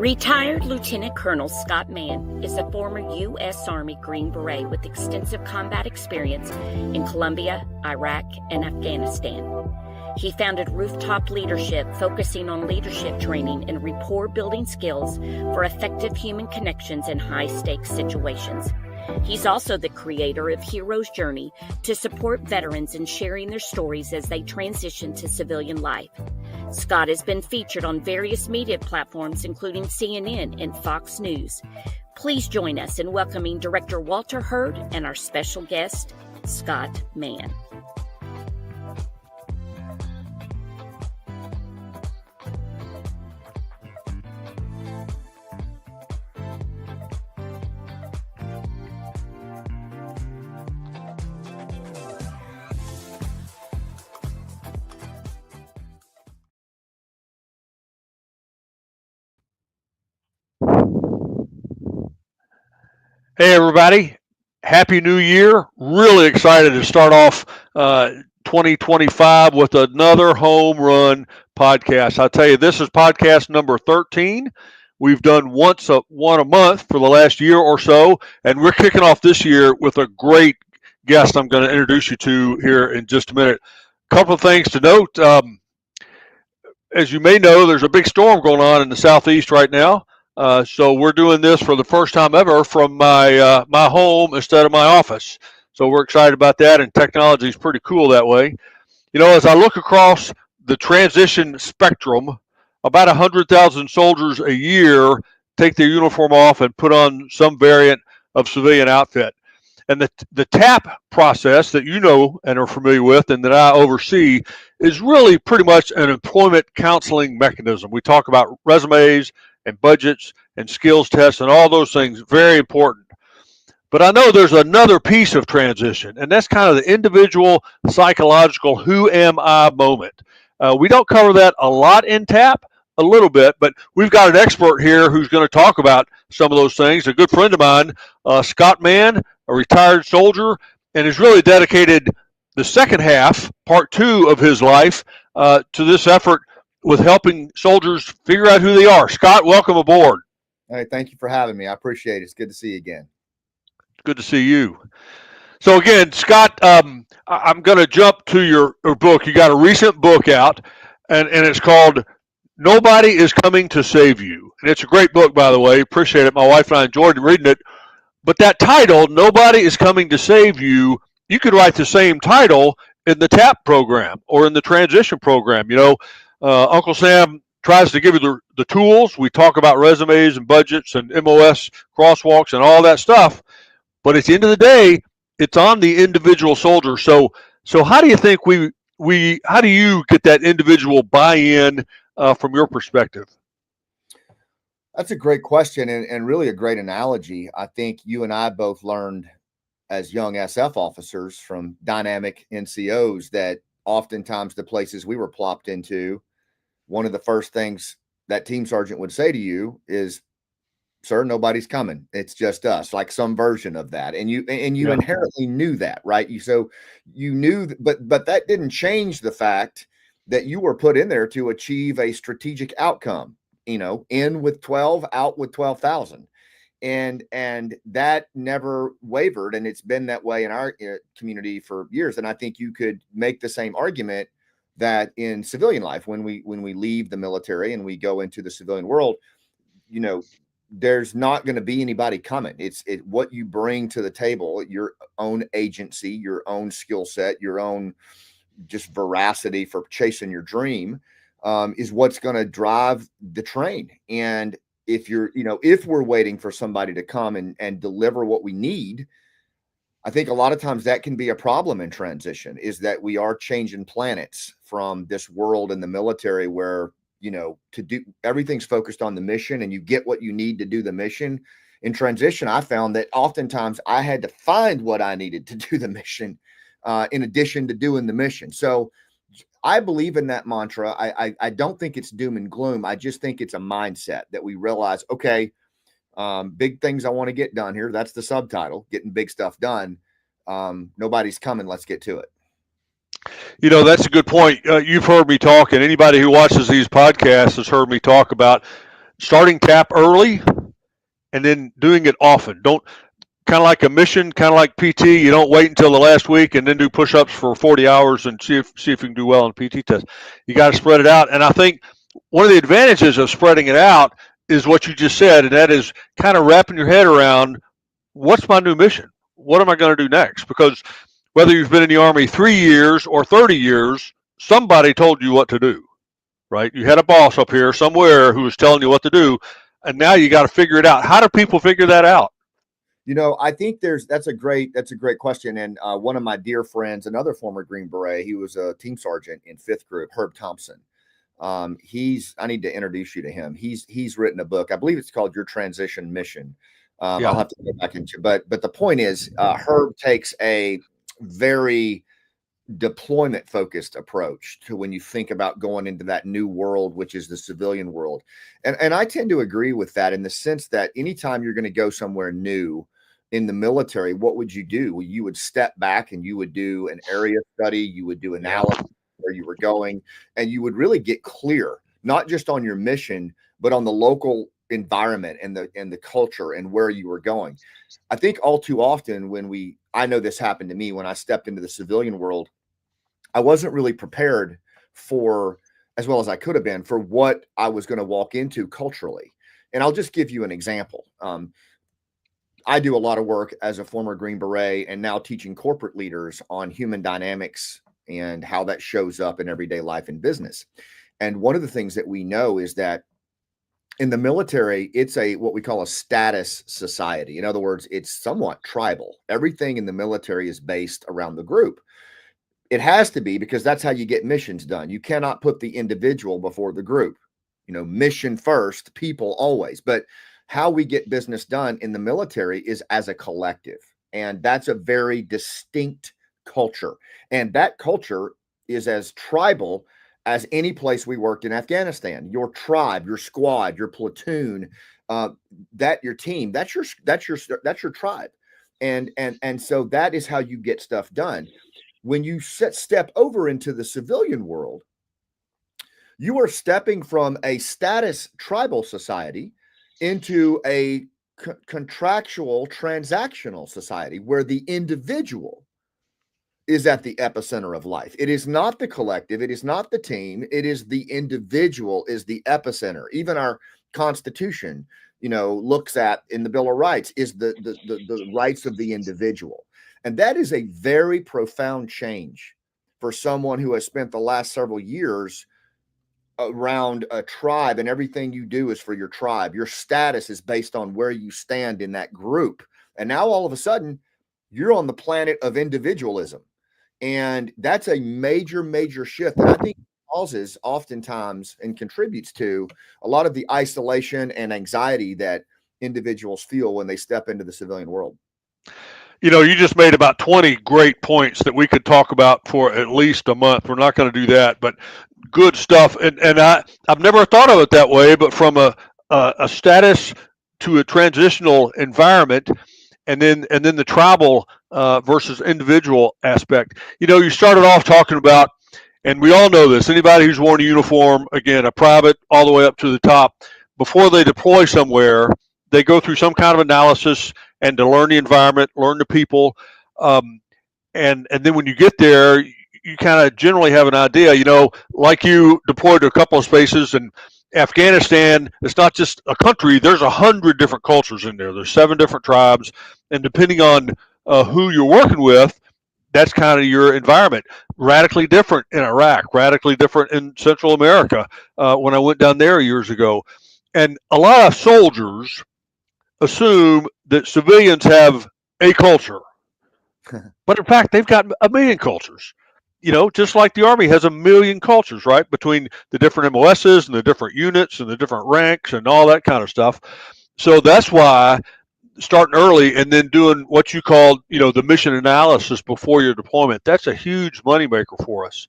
Retired Lieutenant Colonel Scott Mann is a former U.S. Army Green Beret with extensive combat experience in Colombia, Iraq, and Afghanistan. He founded Rooftop Leadership, focusing on leadership training and rapport-building skills for effective human connections in high-stakes situations. He's also the creator of Hero's Journey to support veterans in sharing their stories as they transition to civilian life. Scott has been featured on various media platforms, including CNN and Fox News. Please join us in welcoming Director Walter Hurd and our special guest, Scott Mann. Hey, everybody. Happy New Year. Really excited to start off 2025 with another home run podcast. I'll tell you, this is podcast number 13. We've done one a month for the last year or so, and we're kicking off this year with a great guest I'm going to introduce you to here in just a minute. A couple of things to note. As you may know, there's a big storm going on in the southeast right now. So we're doing this for the first time ever from my home instead of my office. So we're excited about that, and technology is pretty cool that way. You know, as I look across the transition spectrum, about 100,000 soldiers a year take their uniform off and put on some variant of civilian outfit. And the TAP process that you know and are familiar with and that I oversee is really pretty much an employment counseling mechanism. We talk about resumes and budgets and skills tests and all those things, very important. But I know there's another piece of transition, and that's kind of the individual psychological who am I moment. We don't cover that a lot in TAP, a little bit, but we've got an expert here who's going to talk about some of those things. A good friend of mine, Scott Mann, a retired soldier, and has really dedicated the second half, part two of his life, to this effort with helping soldiers figure out who they are. Scott, welcome aboard. Hey, thank you for having me. I appreciate it. It's good to see you again. Good to see you. So again, Scott, I'm going to jump to your book. You got a recent book out, and it's called Nobody is Coming to Save You. And it's a great book, by the way. Appreciate it. My wife and I enjoyed reading it. But that title, Nobody is Coming to Save You, you could write the same title in the TAP program or in the transition program. You know, Uncle Sam tries to give you the tools. We talk about resumes and budgets and MOS crosswalks and all that stuff. But at the end of the day, it's on the individual soldier. So how do you think how do you get that individual buy-in from your perspective? That's a great question and really a great analogy. I think you and I both learned as young SF officers from dynamic NCOs that oftentimes the places we were plopped into, one of the first things that team sergeant would say to you is, "Sir, nobody's coming. It's just us," like some version of that. And you inherently knew that, right? You knew, but that didn't change the fact that you were put in there to achieve a strategic outcome, you know, in with 12, out with 12,000. And that never wavered. And it's been that way in our community for years. And I think you could make the same argument that in civilian life, when we leave the military and we go into the civilian world, you know, there's not going to be anybody coming. It's what you bring to the table, your own agency, your own skill set, your own just veracity for chasing your dream, is what's going to drive the train. And if we're waiting for somebody to come and deliver what we need, I think a lot of times that can be a problem in transition, is that we are changing planets from this world in the military where, you know, to do everything's focused on the mission and you get what you need to do the mission. In transition, I found that oftentimes I had to find what I needed to do the mission, in addition to doing the mission. So I believe in that mantra. I don't think it's doom and gloom. I just think it's a mindset that we realize, okay, big things I want to get done here. That's the subtitle, getting big stuff done. Nobody's coming. Let's get to it. You know, that's a good point. You've heard me talk, and anybody who watches these podcasts has heard me talk about starting tap early and then doing it often. Don't kind of like a mission, kind of like PT. You don't wait until the last week and then do push-ups for 40 hours and see if you can do well on a PT test. You got to spread it out. And I think one of the advantages of spreading it out is what you just said, and that is kind of wrapping your head around what's my new mission? What am I going to do next? Because whether you've been in the Army 3 years or 30 years, somebody told you what to do, right? You had a boss up here somewhere who was telling you what to do, and now you got to figure it out. How do people figure that out? I think that's a great question. And one of my dear friends, another former Green Beret, he was a team sergeant in 5th Group, Herb Thompson. I need to introduce you to him. He's written a book. I believe it's called Your Transition Mission. Yeah. I'll have to go back into, but the point is, Herb takes a very deployment focused approach to when you think about going into that new world, which is the civilian world. And I tend to agree with that in the sense that anytime you're going to go somewhere new in the military, what would you do? Well, you would step back and you would do an area study, you would do analysis where you were going, and you would really get clear, not just on your mission, but on the local environment and the culture and where you were going. I think all too often I know this happened to me when I stepped into the civilian world, I wasn't really prepared for, as well as I could have been, for what I was going to walk into culturally. And I'll just give you an example. I do a lot of work as a former Green Beret and now teaching corporate leaders on human dynamics and how that shows up in everyday life and business. And one of the things that we know is that in the military, it's what we call a status society. In other words, it's somewhat tribal. Everything in the military is based around the group. It has to be, because that's how you get missions done. You cannot put the individual before the group. Mission first, people always. But how we get business done in the military is as a collective. And that's a very distinct culture. And that culture is as tribal as any place we worked in Afghanistan. Your tribe, your squad, your platoon, your team, that's your tribe. And so that is how you get stuff done. When you step over into the civilian world, you are stepping from a status tribal society into a contractual transactional society where the individual is at the epicenter of life. It is not the collective. It is not the team. It is the individual is the epicenter. Even our Constitution, looks at, in the Bill of Rights, is the rights of the individual. And that is a very profound change for someone who has spent the last several years around a tribe, and everything you do is for your tribe. Your status is based on where you stand in that group. And now all of a sudden, you're on the planet of individualism. And that's a major, major shift that I think causes oftentimes and contributes to a lot of the isolation and anxiety that individuals feel when they step into the civilian world. You just made about 20 great points that we could talk about for at least a month. We're not going to do that, but good stuff. And I've never thought of it that way, but from a status to a transitional environment, and then the tribal versus individual aspect. You started off talking about, and we all know this, anybody who's worn a uniform, again, a private all the way up to the top, before they deploy somewhere, they go through some kind of analysis and to learn the environment, learn the people. And then when you get there, you kind of generally have an idea, like you deployed to a couple of spaces, and Afghanistan, it's not just a country, there's 100 different cultures in there. There's 7 different tribes. And depending on who you're working with, that's kind of your environment. Radically different in Iraq, radically different in Central America when I went down there years ago. And a lot of soldiers assume that civilians have a culture. But in fact, they've got a million cultures. Just like the Army has a million cultures, right? Between the different MOSs and the different units and the different ranks and all that kind of stuff. So that's why starting early and then doing what you called, the mission analysis before your deployment, that's a huge moneymaker for us.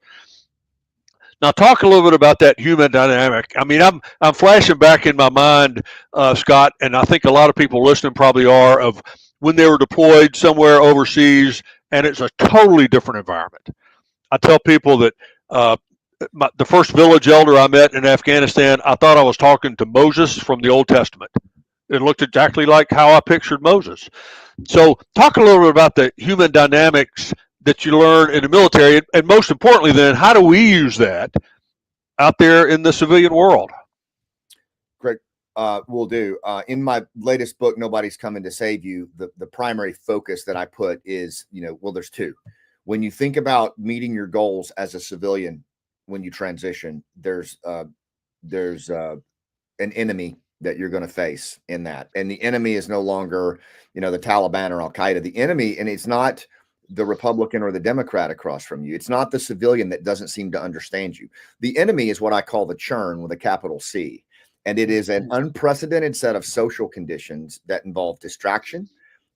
Now, talk a little bit about that human dynamic. I mean, I'm flashing back in my mind, Scott, and I think a lot of people listening probably are, of when they were deployed somewhere overseas, and it's a totally different environment. I tell people that the first village elder I met in Afghanistan, I thought I was talking to Moses from the Old Testament. It looked exactly like how I pictured Moses. So, talk a little bit about the human dynamics that you learn in the military, and most importantly, then, how do we use that out there in the civilian world? Great. Will do. In my latest book, Nobody's Coming to Save You, the primary focus that I put is, well, there's two. When you think about meeting your goals as a civilian, when you transition, there's an enemy that you're going to face in that. And the enemy is no longer, the Taliban or Al Qaeda. The enemy, and it's not the Republican or the Democrat across from you. It's not the civilian that doesn't seem to understand you. The enemy is what I call the churn with a capital C. And it is an unprecedented set of social conditions that involve distraction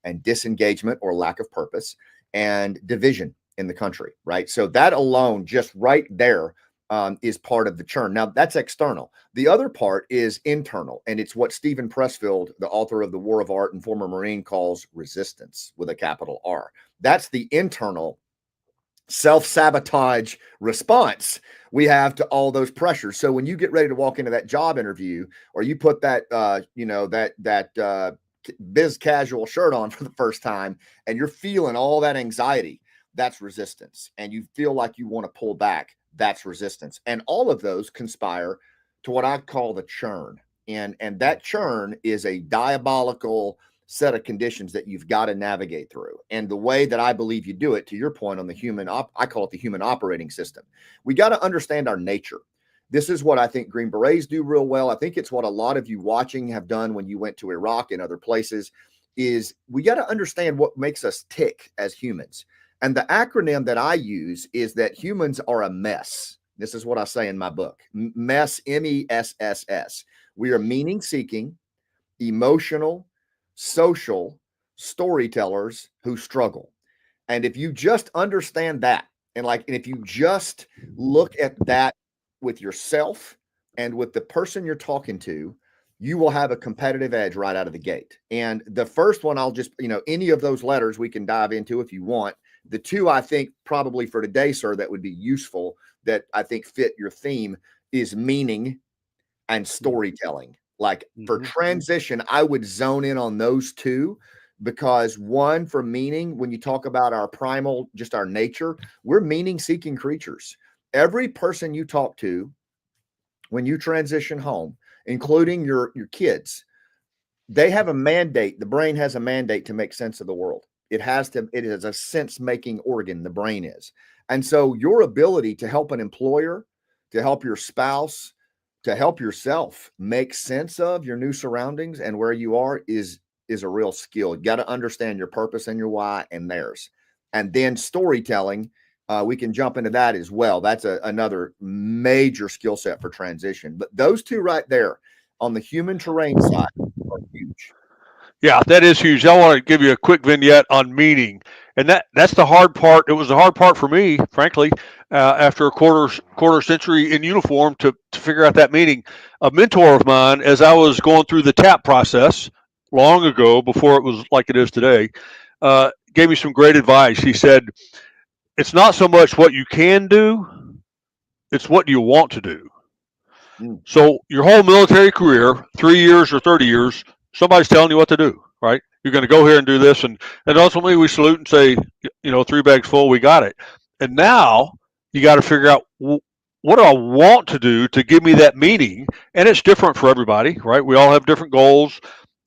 and disengagement or lack of purpose and division in the country, right? So that alone, just right there, is part of the churn. Now, that's external. The other part is internal, and it's what Stephen Pressfield, the author of The War of Art and former Marine, calls resistance with a capital R. That's the internal self-sabotage response we have to all those pressures. So when you get ready to walk into that job interview, or you put that biz casual shirt on for the first time, and you're feeling all that anxiety, that's resistance. And you feel like you want to pull back, that's resistance. And all of those conspire to what I call the churn. And that churn is a diabolical set of conditions that you've got to navigate through. And the way that I believe you do it, to your point on the I call it the human operating system. We got to understand our nature. This is what I think Green Berets do real well. I think it's what a lot of you watching have done when you went to Iraq and other places, is we got to understand what makes us tick as humans. And the acronym that I use is that humans are a mess. This is what I say in my book. Mess, MESSS. We are meaning-seeking, emotional, social storytellers who struggle. And if you just understand that, and if you just look at that with yourself and with the person you're talking to, you will have a competitive edge right out of the gate. And the first one, I'll just, any of those letters we can dive into if you want. The two I think probably for today, sir, that would be useful, that I think fit your theme, is meaning and storytelling. For transition, I would zone in on those two, because one, for meaning, when you talk about our primal, just our nature, we're meaning-seeking creatures. Every person you talk to when you transition home, including your kids, they have a mandate. The brain has a mandate to make sense of the world. It is a sense-making organ, the brain is. And so your ability to help an employer, to help your spouse, to help yourself make sense of your new surroundings and where you are is a real skill. You got to understand your purpose and your why and theirs. And then storytelling, we can jump into that as well. That's another major skill set for transition. But those two right there on the human terrain side are huge. Yeah, that is huge. I want to give you a quick vignette on meaning, and that's the hard part. It was the hard part for me, frankly, after a quarter century in uniform to figure out that meaning. A mentor of mine, as I was going through the TAP process long ago, before it was like it is today, gave me some great advice. He said, "It's not so much what you can do; it's what you want to do." So your whole military career, 3 years or 30 years, somebody's telling you what to do, right? You're going to go here and do this. And ultimately we salute and say, 3 bags full, we got it. And now you got to figure out, what do I want to do to give me that meaning? And it's different for everybody, right? We all have different goals,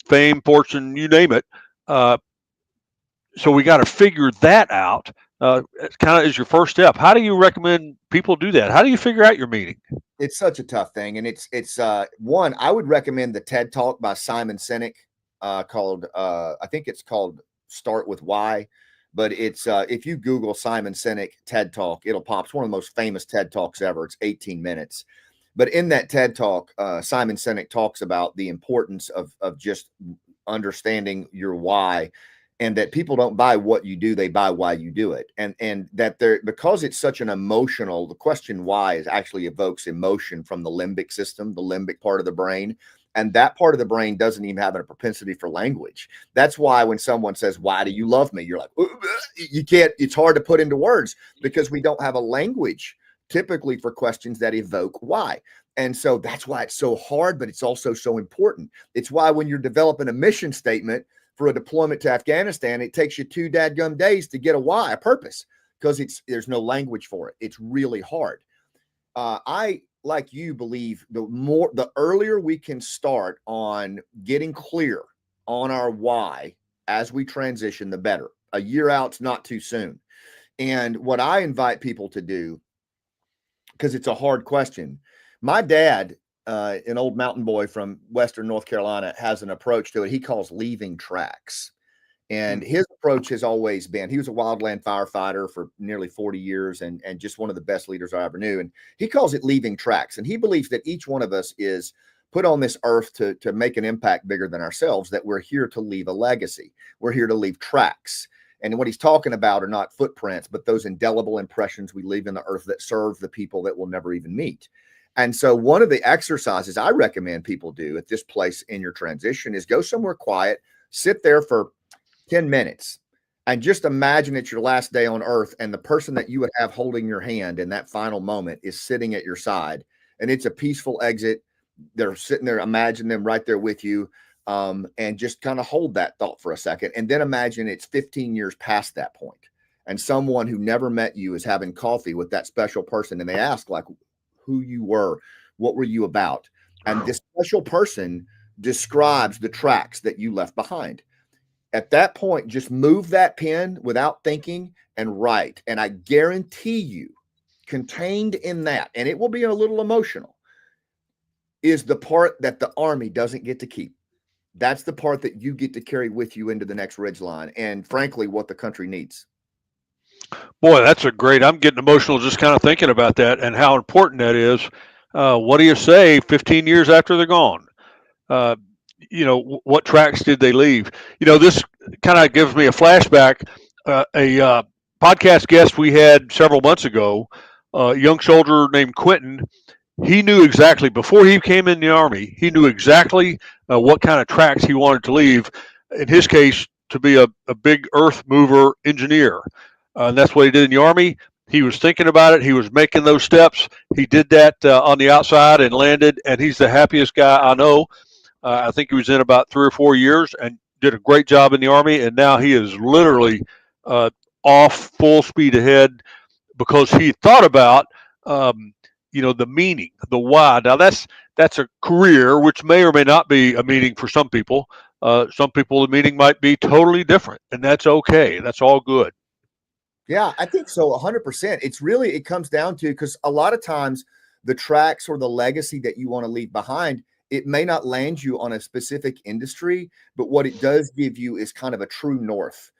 fame, fortune, you name it. So we got to figure that out. It kind of is your first step. How do you recommend people do that? How do you figure out your meaning? It's such a tough thing. And it's one, I would recommend the TED Talk by Simon Sinek, called, I think it's called Start With Why, but it's, if you Google Simon Sinek TED Talk, it'll pop. It's one of the most famous TED Talks ever. It's 18 minutes. But in that TED Talk, Simon Sinek talks about the importance of just understanding your why, and that people don't buy what you do, they buy why you do it. And that because it's such an emotional, the question why is actually evokes emotion from the limbic system, the limbic part of the brain. And that part of the brain doesn't even have a propensity for language. That's why when someone says, "Why do you love me?" You're like, you can't, it's hard to put into words because we don't have a language typically for questions that evoke why. And so that's why it's so hard, but it's also so important. It's why when you're developing a mission statement for a deployment to Afghanistan, it takes you 2 dadgum days to get a why, a purpose, because there's no language for it. It's really hard. I, like you, believe the earlier we can start on getting clear on our why as we transition, the better. A year out's not too soon. And what I invite people to do, because it's a hard question. My dad, an old mountain boy from Western North Carolina, has an approach to it he calls leaving tracks. And his approach has always been, he was a wildland firefighter for nearly 40 years and just one of the best leaders I ever knew. And he calls it leaving tracks. And he believes that each one of us is put on this earth to make an impact bigger than ourselves, that we're here to leave a legacy. We're here to leave tracks. And what he's talking about are not footprints, but those indelible impressions we leave in the earth that serve the people that we'll never even meet. And so one of the exercises I recommend people do at this place in your transition is go somewhere quiet, sit there for 10 minutes, and just imagine it's your last day on earth. And the person that you would have holding your hand in that final moment is sitting at your side. And it's a peaceful exit. They're sitting there, imagine them right there with you. And just kind of hold that thought for a second. And then imagine it's 15 years past that point, and someone who never met you is having coffee with that special person. And they ask like who you were, what were you about? And this special person describes the tracks that you left behind. At that point, just move that pen without thinking and write. And I guarantee you, contained in that, and it will be a little emotional, is the part that the Army doesn't get to keep. That's the part that you get to carry with you into the next ridgeline, and frankly, what the country needs. Boy, that's a great. I'm getting emotional just kind of thinking about that and how important that is. What do you say 15 years after they're gone? What tracks did they leave? This kind of gives me a flashback. A podcast guest we had several months ago, a young soldier named Quentin. He knew exactly, before he came in the Army, he knew exactly what kind of tracks he wanted to leave. In his case, to be a big earth mover engineer. And that's what he did in the Army. He was thinking about it. He was making those steps. He did that on the outside and landed, and he's the happiest guy I know. I think he was in about 3 or 4 years and did a great job in the Army. And now he is literally off full speed ahead because he thought about the meaning, the why. Now that's a career, which may or may not be a meaning for some people. Some people, the meaning might be totally different, and that's okay. That's all good. Yeah, I think so. 100%. It comes down to, because a lot of times the tracks or the legacy that you want to leave behind, it may not land you on a specific industry, but what it does give you is kind of a true north.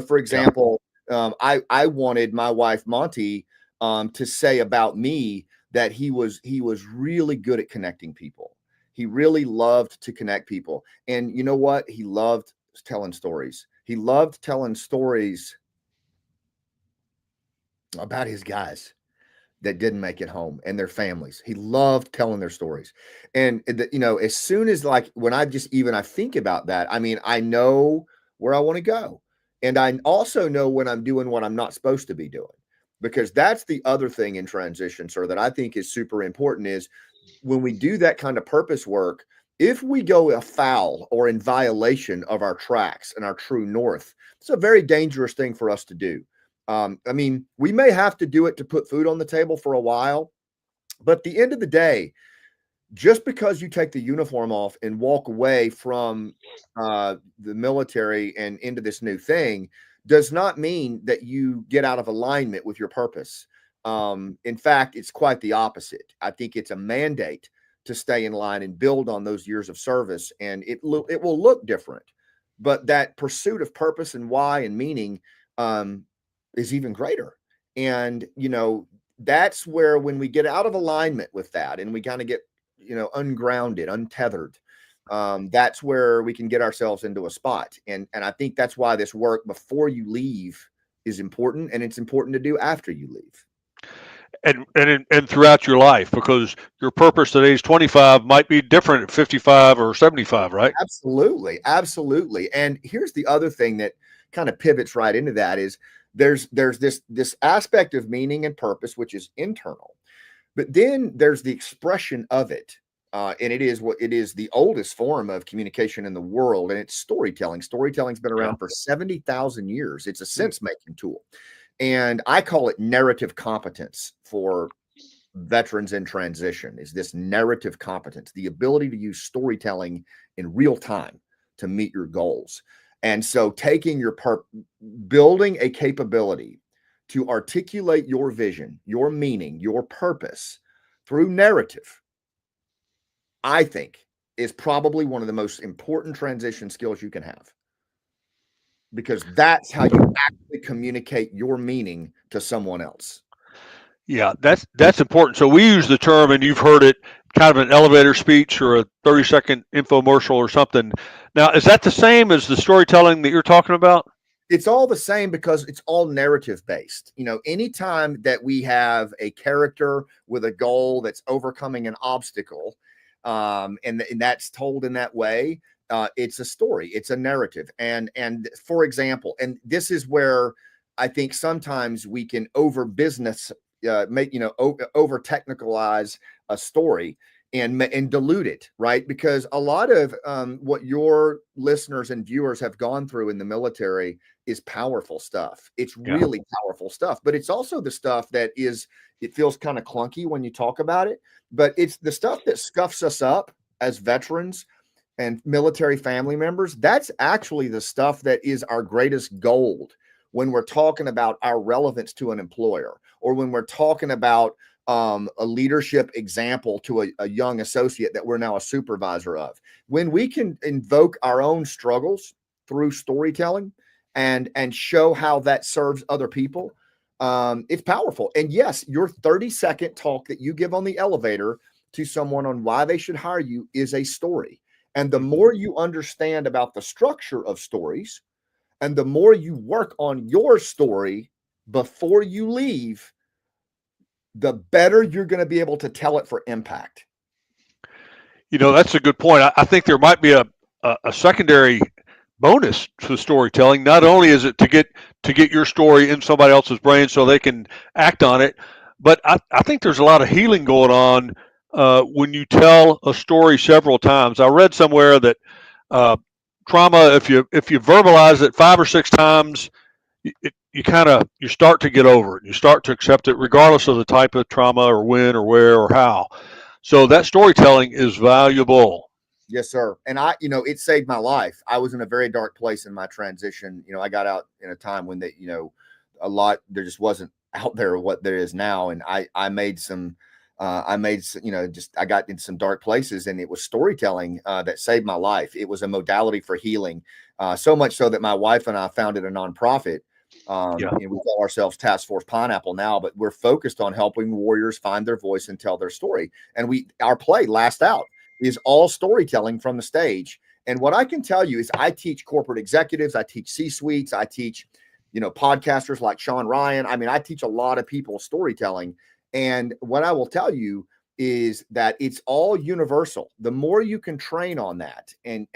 For example, I wanted my wife, Monty, to say about me that he was really good at connecting people. He really loved to connect people. And you know what? He loved telling stories. He loved telling stories about his guys that didn't make it home and their families. He loved telling their stories. And as soon as when I think about that, I mean, I know where I want to go. And I also know when I'm doing what I'm not supposed to be doing, because that's the other thing in transition, sir, that I think is super important, is when we do that kind of purpose work, if we go afoul or in violation of our tracks and our true north, it's a very dangerous thing for us to do. We may have to do it to put food on the table for a while, but at the end of the day, just because you take the uniform off and walk away from the military and into this new thing does not mean that you get out of alignment with your purpose. In fact, it's quite the opposite. I think it's a mandate to stay in line and build on those years of service, and it will look different, but that pursuit of purpose and why and meaning is even greater. And, that's where, when we get out of alignment with that and we kind of get, ungrounded, untethered, that's where we can get ourselves into a spot. And I think that's why this work before you leave is important, and it's important to do after you leave. And throughout your life, because your purpose at age 25 might be different at 55 or 75, right? Absolutely. Absolutely. And here's the other thing that kind of pivots right into that is, there's this aspect of meaning and purpose, which is internal. But then there's the expression of it. And it is the oldest form of communication in the world, and it's storytelling. Storytelling's been around for 70,000 years. It's a sense-making tool. And I call it narrative competence for veterans in transition, is this narrative competence, the ability to use storytelling in real time to meet your goals. And so taking building a capability to articulate your vision, your meaning, your purpose through narrative, I think is probably one of the most important transition skills you can have, because that's how you actually communicate your meaning to someone else. Yeah, that's important. So we use the term, and you've heard it, kind of an elevator speech or a 30-second infomercial or something. Now, is that the same as the storytelling that you're talking about? It's all the same because it's all narrative based. Anytime that we have a character with a goal that's overcoming an obstacle, and that's told in that way, it's a story, it's a narrative. And for example, and this is where I think sometimes we can over technicalize a story and dilute it, right? Because a lot of what your listeners and viewers have gone through in the military is powerful stuff. It's really powerful stuff, but it's also the stuff that it feels kind of clunky when you talk about it, but it's the stuff that scuffs us up as veterans and military family members. That's actually the stuff that is our greatest gold when we're talking about our relevance to an employer, or when we're talking about a leadership example to a young associate that we're now a supervisor of. When we can invoke our own struggles through storytelling and show how that serves other people, it's powerful. And yes, your 30-second talk that you give on the elevator to someone on why they should hire you is a story. And the more you understand about the structure of stories, and the more you work on your story before you leave, the better you're going to be able to tell it for impact. That's a good point. I think there might be a secondary bonus to storytelling. Not only is it to get your story in somebody else's brain so they can act on it, but I think there's a lot of healing going on when you tell a story several times. I read somewhere that trauma, if you verbalize it 5 or 6 times, you start to get over it. You start to accept it, regardless of the type of trauma or when or where or how. So that storytelling is valuable. Yes, sir. And it saved my life. I was in a very dark place in my transition. I got out in a time when there just wasn't out there what there is now. And I got in some dark places, and it was storytelling that saved my life. It was a modality for healing, so much so that my wife and I founded a nonprofit. We call ourselves Task Force Pineapple now, but we're focused on helping warriors find their voice and tell their story. And our play, Last Out, is all storytelling from the stage. And what I can tell you is I teach corporate executives, I teach C-suites, I teach, podcasters like Sean Ryan. I mean, I teach a lot of people storytelling. And what I will tell you is that it's all universal. The more you can train on that and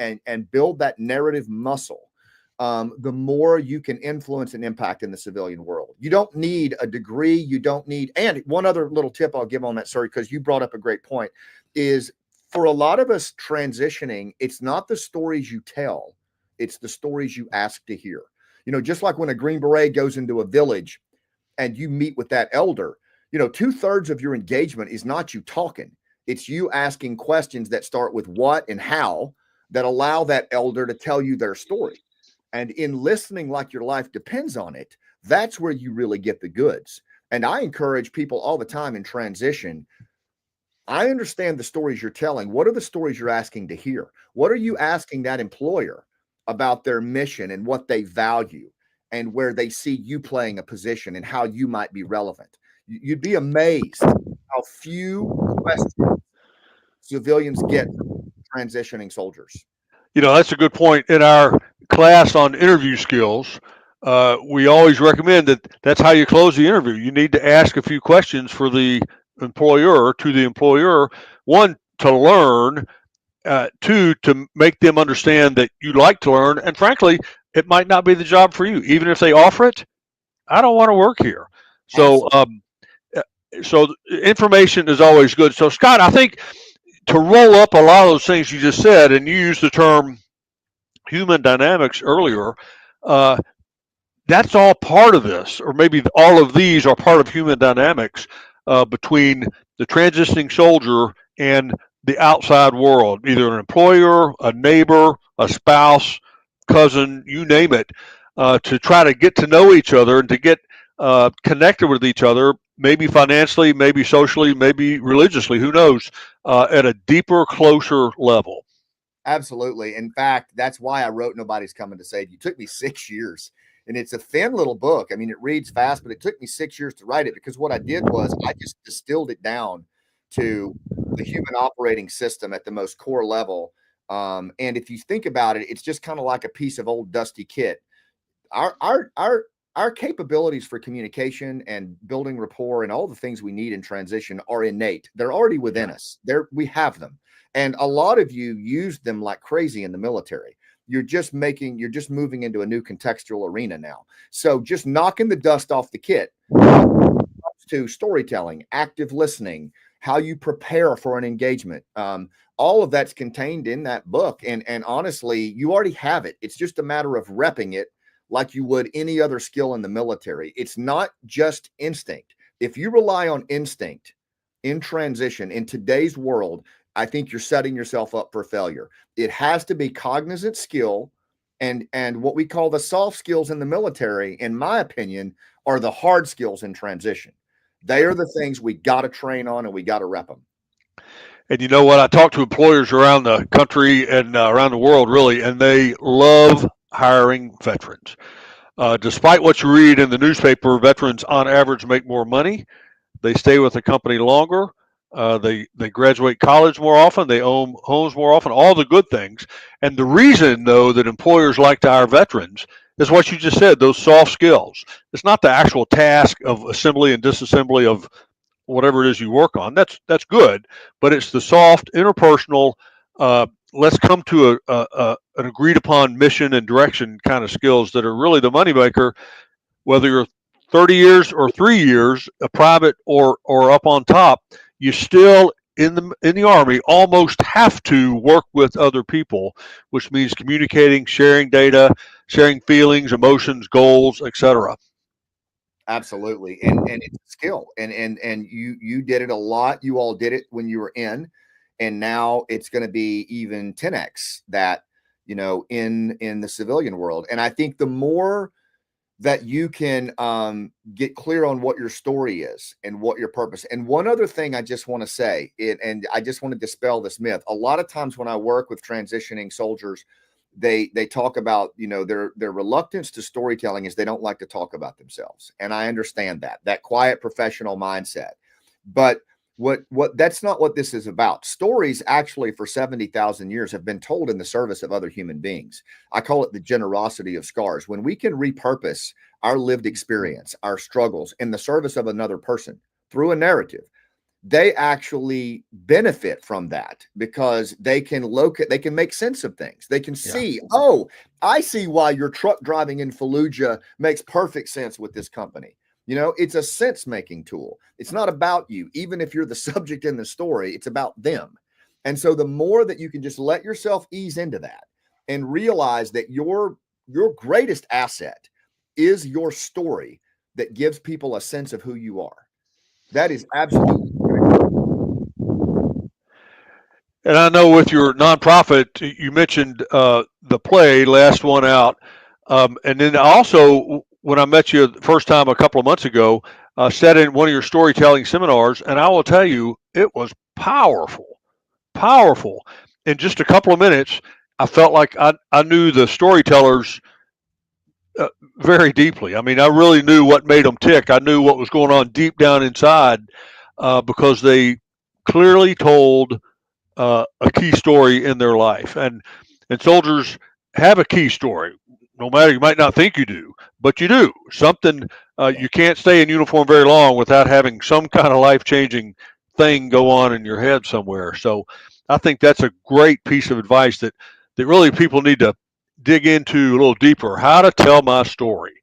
build that narrative muscle, the more you can influence and impact in the civilian world. You don't need a degree. You don't need, and one other little tip I'll give on that, sorry, because you brought up a great point, is for a lot of us transitioning, it's not the stories you tell, it's the stories you ask to hear. Just like when a Green Beret goes into a village and you meet with that elder, 2/3 of your engagement is not you talking. It's you asking questions that start with what and how that allow that elder to tell you their story. And in listening like your life depends on it, that's where you really get the goods. And I encourage people all the time in transition. I understand the stories you're telling. What are the stories you're asking to hear? What are you asking that employer about their mission and what they value and where they see you playing a position and how you might be relevant? You'd be amazed how few questions civilians get from transitioning soldiers. That's a good point. In our class on interview skills, we always recommend that's how you close the interview. You need to ask a few questions for the employer, to the employer. One, to learn. Two, to make them understand that you like to learn. And frankly, it might not be the job for you. Even if they offer it, I don't want to work here. So so information is always good. So Scott, I think to roll up a lot of those things you just said, and you used the term human dynamics earlier, uh, that's all part of this, or maybe all of these are part of human dynamics between the transitioning soldier and the outside world, either an employer, a neighbor, a spouse, cousin, you name it, to try to get to know each other and to get connected with each other, maybe financially, maybe socially, maybe religiously, who knows, at a deeper, closer level. Absolutely. In fact, that's why I wrote Nobody's Coming to Save You. It took me 6 years, and it's a thin little book. I mean, it reads fast, but it took me 6 years to write it, because what I did was I just distilled it down to the human operating system at the most core level. And if you think about it, it's just kind of like a piece of old dusty kit. Our capabilities for communication and building rapport and all the things we need in transition are innate. They're already within us. We have them. And a lot of you use them like crazy in the military. You're just moving into a new contextual arena now. So just knocking the dust off the kit to storytelling, active listening, how you prepare for an engagement. All of that's contained in that book. And honestly, you already have it. It's just a matter of repping it like you would any other skill in the military. It's not just instinct. If you rely on instinct in transition in today's world, I think you're setting yourself up for failure. It has to be cognizant skill, and what we call the soft skills in the military, in my opinion, are the hard skills in transition. They are the things we got to train on, and we got to rep them. And you know what? I talk to employers around the country and around the world, really, and they love hiring veterans. Despite what you read in the newspaper, veterans on average make more money. They stay with the company longer. They graduate college more often. They own homes more often. All the good things. And the reason, though, that employers like to hire veterans is what you just said. Those soft skills. It's not the actual task of assembly and disassembly of whatever it is you work on. That's good, but it's the soft interpersonal. Let's come to an agreed upon mission and direction kind of skills that are really the moneymaker. Whether you're 30 years or 3 years, a private or up on top, you still in the Army almost have to work with other people, which means communicating, sharing data, sharing feelings, emotions, goals, etc. Absolutely. And it's a skill. And you did it a lot. You all did it when you were in, and now it's going to be even 10x that, in the civilian world. And I think the more that you can get clear on what your story is and what your purpose. And one other thing I just want to say, and I just want to dispel this myth. A lot of times when I work with transitioning soldiers, they talk about, their reluctance to storytelling is they don't like to talk about themselves. And I understand that quiet professional mindset. But what that's not what this is about. Stories actually for 70,000 years have been told in the service of other human beings. I call it the generosity of scars. When we can repurpose our lived experience, our struggles in the service of another person through a narrative, they actually benefit from that, because they can make sense of things. They can see, oh, I see why your truck driving in Fallujah makes perfect sense with this company. It's a sense-making tool. It's not about you. Even if you're the subject in the story, it's about them. And so the more that you can just let yourself ease into that and realize that your greatest asset is your story that gives people a sense of who you are. That is absolutely And I know with your nonprofit, you mentioned the play, Last One Out. And then also, when I met you the first time a couple of months ago, sat in one of your storytelling seminars, and I will tell you, it was powerful, powerful. In just a couple of minutes, I felt like I knew the storytellers very deeply. I mean, I really knew what made them tick. I knew what was going on deep down inside because they clearly told a key story in their life, and soldiers have a key story. No matter, you might not think you do, but you do. Something you can't stay in uniform very long without having some kind of life-changing thing go on in your head somewhere. So I think that's a great piece of advice that really people need to dig into a little deeper. How to tell my story.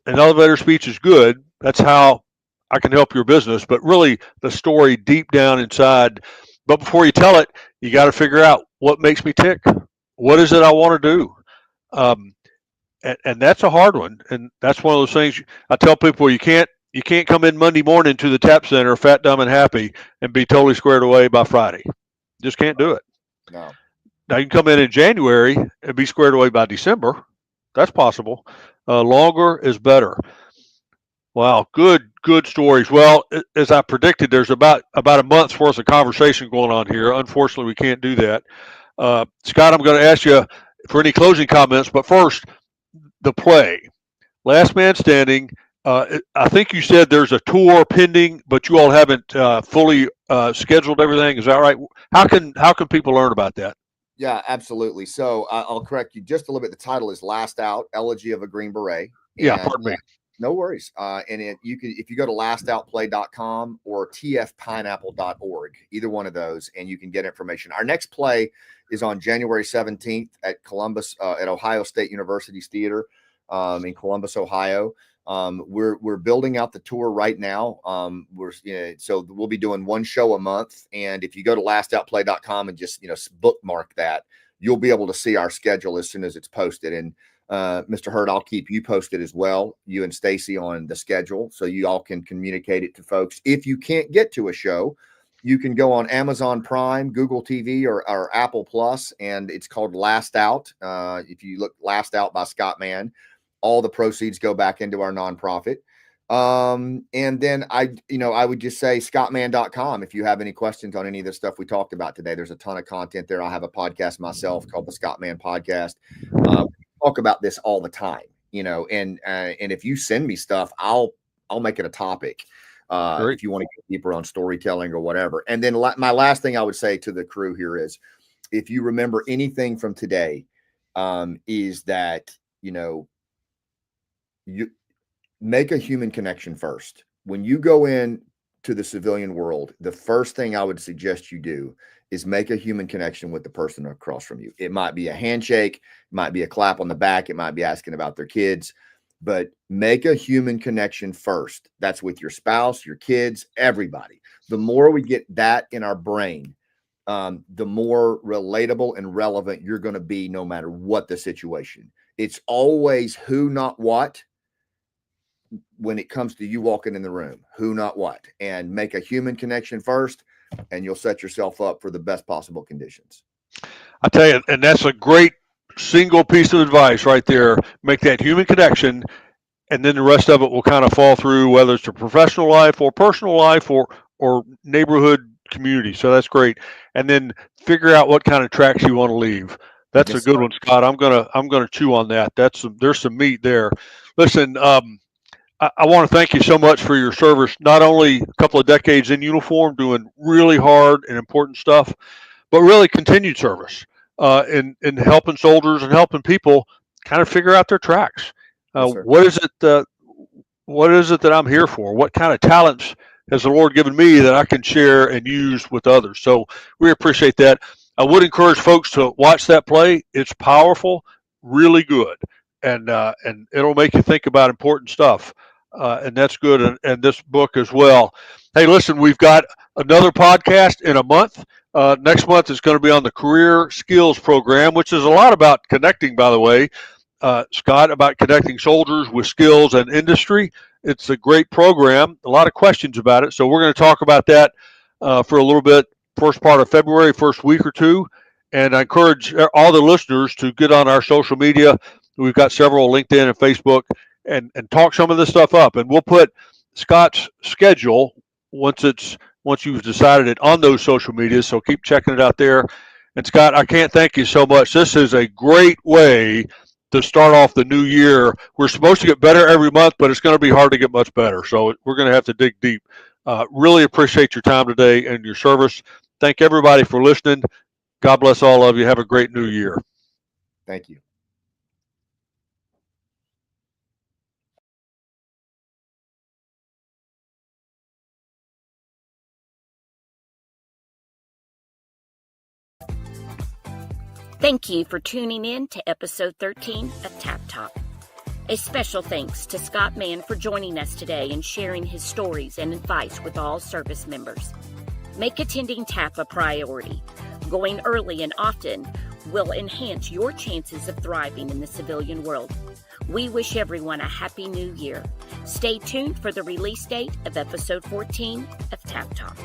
An elevator speech is good. That's how I can help your business, but really the story deep down inside. But before you tell it, you got to figure out what makes me tick. What is it I want to do? Um, and that's a hard one. And that's one of those things I tell people you can't come in Monday morning to the tap center fat, dumb, and happy and be totally squared away by Friday. Just can't do it. No. Now you can come in January and be squared away by December. That's possible. Longer is better. Wow, good stories. Well, as I predicted, there's about a month's worth of conversation going on here. Unfortunately, we can't do that. Scott, I'm going to ask you for any closing comments, but first, the play, Last Man Standing. I think you said there's a tour pending, but you all haven't fully scheduled everything. Is that right? How can people learn about that? Yeah, absolutely. So I'll correct you just a little bit. The title is Last Out, Elegy of a Green Beret. Yeah, And pardon me. no worries. And you can, if you go to lastoutplay.com or tfpineapple.org, either one of those, and you can get information. Our next play is on January 17th at Columbus, at Ohio State University's Theater in Columbus, Ohio. We're building out the tour right now. So we'll be doing one show a month. And if you go to lastoutplay.com and just, bookmark that, you'll be able to see our schedule as soon as it's posted. And Mr. Hurd, I'll keep you posted as well, you and Stacy, on the schedule, so you all can communicate it to folks. If you can't get to a show, you can go on Amazon Prime, Google TV, or Apple Plus, and it's called Last Out. If you look, Last Out by Scott Mann, all the proceeds go back into our nonprofit. And then I would just say scottmann.com. If you have any questions on any of the stuff we talked about today, there's a ton of content there. I have a podcast myself called the Scott Mann Podcast. Talk about this all the time, and if you send me stuff, I'll make it a topic. If you want to get deeper on storytelling or whatever. And then my last thing I would say to the crew here is, if you remember anything from today, is that, you make a human connection first. When you go in to the civilian world, the first thing I would suggest you do is make a human connection with the person across from you. It might be a handshake, it might be a clap on the back, it might be asking about their kids, but make a human connection first. That's with your spouse, your kids, everybody. The more we get that in our brain, the more relatable and relevant you're going to be, no matter what the situation. It's always who, not what. When it comes to you walking in the room, who, not what, and make a human connection first, and you'll set yourself up for the best possible conditions. I tell you, and that's a great single piece of advice right there. Make that human connection, and then the rest of it will kind of fall through, whether it's a professional life or personal life or neighborhood community. So that's great. And then figure out what kind of tracks you want to leave. That's a good one, Scott. I'm gonna chew on that. There's some meat there. Listen, I want to thank you so much for your service, not only a couple of decades in uniform doing really hard and important stuff, but really continued service in helping soldiers and helping people kind of figure out their tracks. Yes, what is it that I'm here for? What kind of talents has the Lord given me that I can share and use with others? So we appreciate that. I would encourage folks to watch that play. It's powerful, really good, and it'll make you think about important stuff. And that's good, and this book as well. Hey, listen, we've got another podcast in a month. Next month is going to be on the Career Skills Program, which is a lot about connecting, by the way, Scott, about connecting soldiers with skills and industry. It's a great program, a lot of questions about it. So we're going to talk about that for a little bit, first part of February, first week or two. And I encourage all the listeners to get on our social media. We've got several, LinkedIn and Facebook, and talk some of this stuff up. And we'll put Scott's schedule once you've decided it on those social medias. So keep checking it out there. And Scott, I can't thank you so much. This is a great way to start off the new year. We're supposed to get better every month, but it's going to be hard to get much better. So we're going to have to dig deep. Really appreciate your time today and your service. Thank everybody for listening. God bless all of you. Have a great new year. Thank you. Thank you for tuning in to episode 13 of Tap Talk. A special thanks to Scott Mann for joining us today and sharing his stories and advice with all service members. Make attending TAP a priority. Going early and often will enhance your chances of thriving in the civilian world. We wish everyone a happy new year. Stay tuned for the release date of episode 14 of TAP Talk.